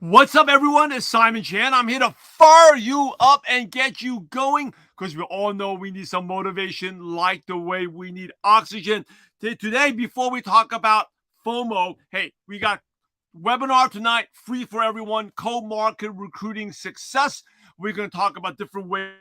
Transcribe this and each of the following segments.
What's up, everyone? It's Simon Chan. I'm here to fire you up and get you going because we all know we need some motivation, like the way we need oxygen. Today, before we talk about FOMO, hey, we got webinar tonight, free for everyone, co-market recruiting success. We're going to talk about different ways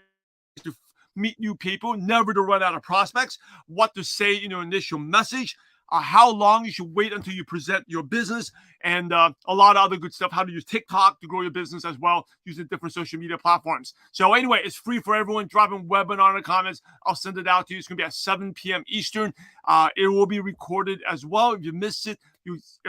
to meet new people, never to run out of prospects, what to say in your initial message, how long you should wait until you present your business, and a lot of other good stuff, how to use TikTok to grow your business as well, using different social media platforms. So anyway, it's free for everyone. Drop in webinar in the comments. I'll send it out to you. It's going to be at 7 p.m. Eastern. It will be recorded as well. If you missed it,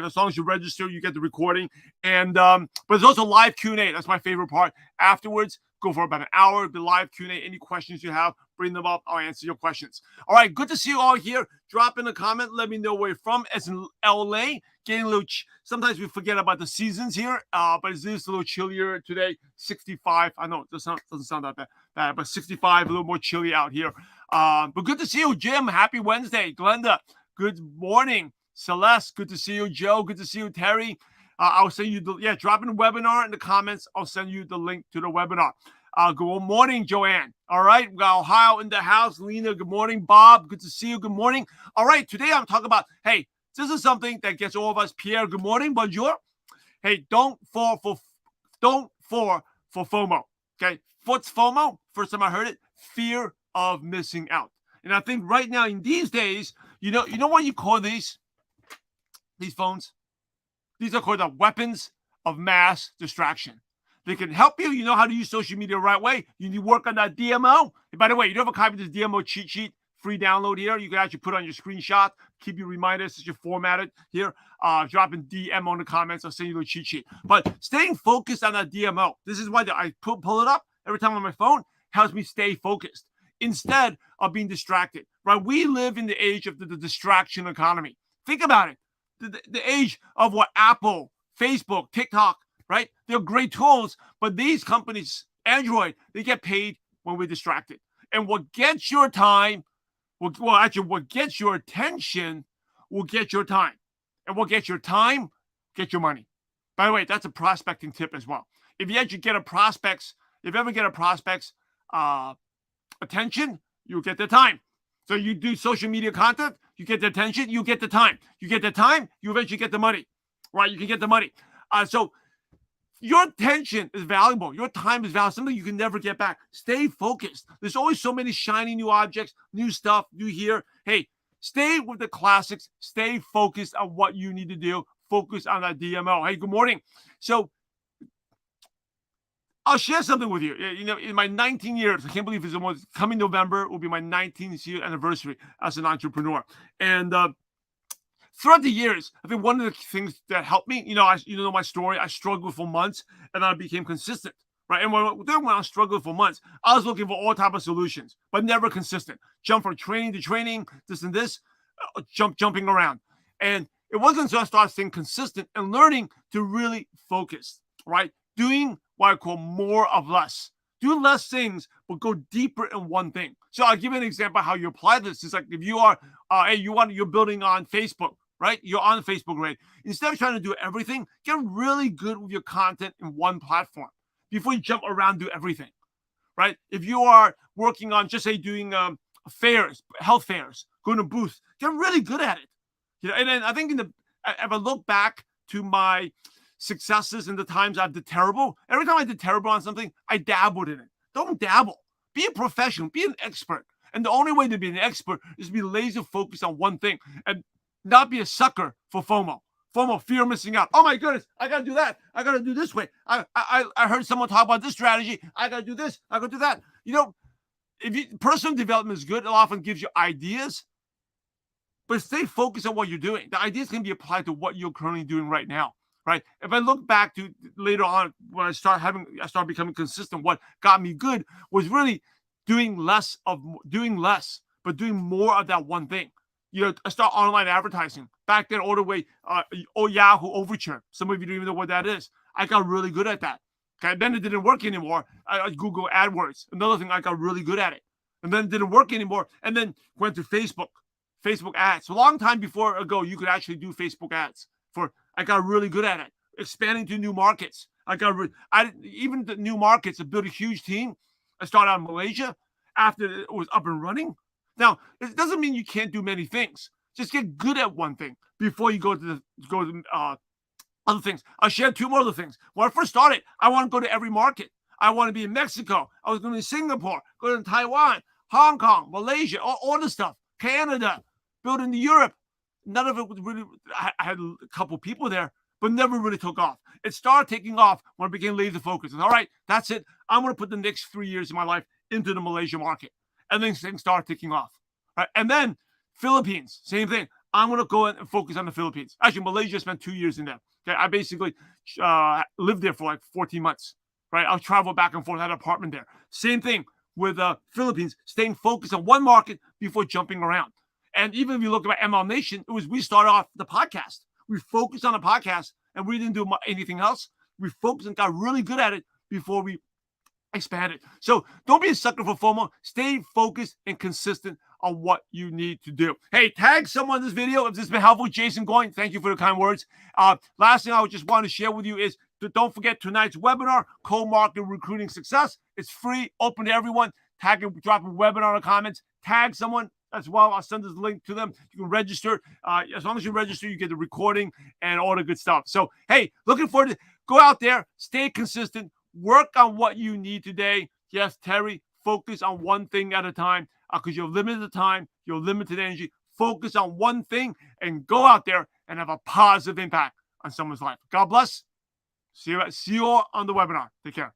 as long as you register, you get the recording. And but there's also live Q&A. That's my favorite part. Afterwards, go for about an hour. The live Q&A. Any questions you have, bring them up. I'll answer your questions. All right, good to see you all here. Drop in a comment. Let me know where you're from. As in LA, getting a little. Sometimes we forget about the seasons here, but it's just a little chillier today. 65. I know it doesn't sound that bad, but 65, a little more chilly out here. But good to see you, Jim. Happy Wednesday, Glenda. Good morning, Celeste. Good to see you, Joe. Good to see you, Terry. I'll send you drop in the webinar in the comments. I'll send you the link to the webinar. Good morning, Joanne. All right, we got Ohio in the house. Lena, good morning. Bob, good to see you. Good morning. All right, today I'm talking about, hey, this is something that gets all of us. Pierre, good morning. Bonjour. Hey, don't fall for FOMO. Okay, what's FOMO? First time I heard it, fear of missing out. And I think right now in these days, you know what you call these phones? These are called the weapons of mass distraction. They can help you. You know how to use social media the right way. You need to work on that DMO. And by the way, you don't have a copy of this DMO cheat sheet, free download here. You can actually put on your screenshot, keep you reminders as you format it here. Drop in DM on the comments. I'll send you the cheat sheet. But staying focused on that DMO. This is why I pull it up every time on my phone. Helps me stay focused instead of being distracted. Right? We live in the age of the distraction economy. Think about it. The age of what Apple, Facebook, TikTok, right? They're great tools, but these companies, Android, they get paid when we're distracted. And what gets your time, what gets your attention will get your time. And what gets your time, get your money. By the way, that's a prospecting tip as well. If you actually get a prospect's attention, you'll get their time. So you do social media content, you get the attention, you get the time. You get the time, you eventually get the money, right? You can get the money. So your attention is valuable. Your time is valuable. Something you can never get back. Stay focused. There's always so many shiny new objects, new stuff, new here. Hey, stay with the classics. Stay focused on what you need to do. Focus on that DMO. Hey, good morning. So I'll share something with you. You know, in my 19 years, I can't believe it's almost coming November will be my 19th year anniversary as an entrepreneur. And throughout the years, I think one of the things that helped me, you know my story. I struggled for months, and I became consistent, right? And when I was struggling for months, I was looking for all type of solutions, but never consistent. Jump from training to training, this and this, jumping around. And it wasn't until I started staying consistent and learning to really focus, right? Doing what I call more of less. Do less things, but go deeper in one thing. So I'll give you an example of how you apply this. It's like if you are, you're building on Facebook, right? You're on Facebook, right? Instead of trying to do everything, get really good with your content in one platform before you jump around do everything, right? If you are working on, just say, doing fairs, health fairs, going to booths, get really good at it. You know, and then I think if I look back to my successes and the times I did terrible, every time I did terrible on something, I dabbled in it. Don't dabble. Be a professional. Be an expert. And the only way to be an expert is to be laser focused on one thing and not be a sucker for FOMO. FOMO, fear of missing out. Oh my goodness, I gotta do that. I gotta do this way. I heard someone talk about this strategy. I gotta do this. I gotta do that. You know, personal development is good. It often gives you ideas, but stay focused on what you're doing. The ideas can be applied to what you're currently doing right now. Right. If I look back to later on when I started becoming consistent, what got me good was really doing less, but doing more of that one thing. You know, I start online advertising back then all the way. Yahoo Overture. Some of you don't even know what that is. I got really good at that. Okay. Then it didn't work anymore. Google AdWords. Another thing, I got really good at it. And then it didn't work anymore. And then went to Facebook ads. A long time before ago, you could actually do Facebook ads. I got really good at it, expanding to new markets. Even the new markets. I built a huge team. I started out in Malaysia after it was up and running. Now, it doesn't mean you can't do many things. Just get good at one thing before you go to other things. I'll share two more other things. When I first started, I want to go to every market. I want to be in Mexico. I was going to Singapore, go to Taiwan, Hong Kong, Malaysia, all this stuff, Canada, building to Europe. None of it was really, I had a couple people there, but never really took off. It started taking off when I became laser focused. All right, that's it. I'm going to put the next 3 years of my life into the Malaysia market. And then things started taking off. Right? And then Philippines, same thing. I'm going to go and focus on the Philippines. Actually, Malaysia spent 2 years in there. Okay, I basically lived there for like 14 months. Right, I'll travel back and forth. I had an apartment there. Same thing with Philippines, staying focused on one market before jumping around. And even if you look at ML Nation, we started off the podcast. We focused on the podcast and we didn't do anything else. We focused and got really good at it before we expanded. So don't be a sucker for FOMO. Stay focused and consistent on what you need to do. Hey, tag someone in this video if this has been helpful. Jason Goin, thank you for the kind words. Last thing I would just want to share with you is don't forget tonight's webinar, Co-Market Recruiting Success. It's free, open to everyone. Tag and drop a webinar in the comments. Tag someone as well. I'll send this link to them. You can register. As long as you register, you get the recording and all the good stuff. So, hey, looking forward to go out there, stay consistent, work on what you need today. Yes, Terry, focus on one thing at a time because you're limited time, you're limited energy. Focus on one thing and go out there and have a positive impact on someone's life. God bless. See you all on the webinar. Take care.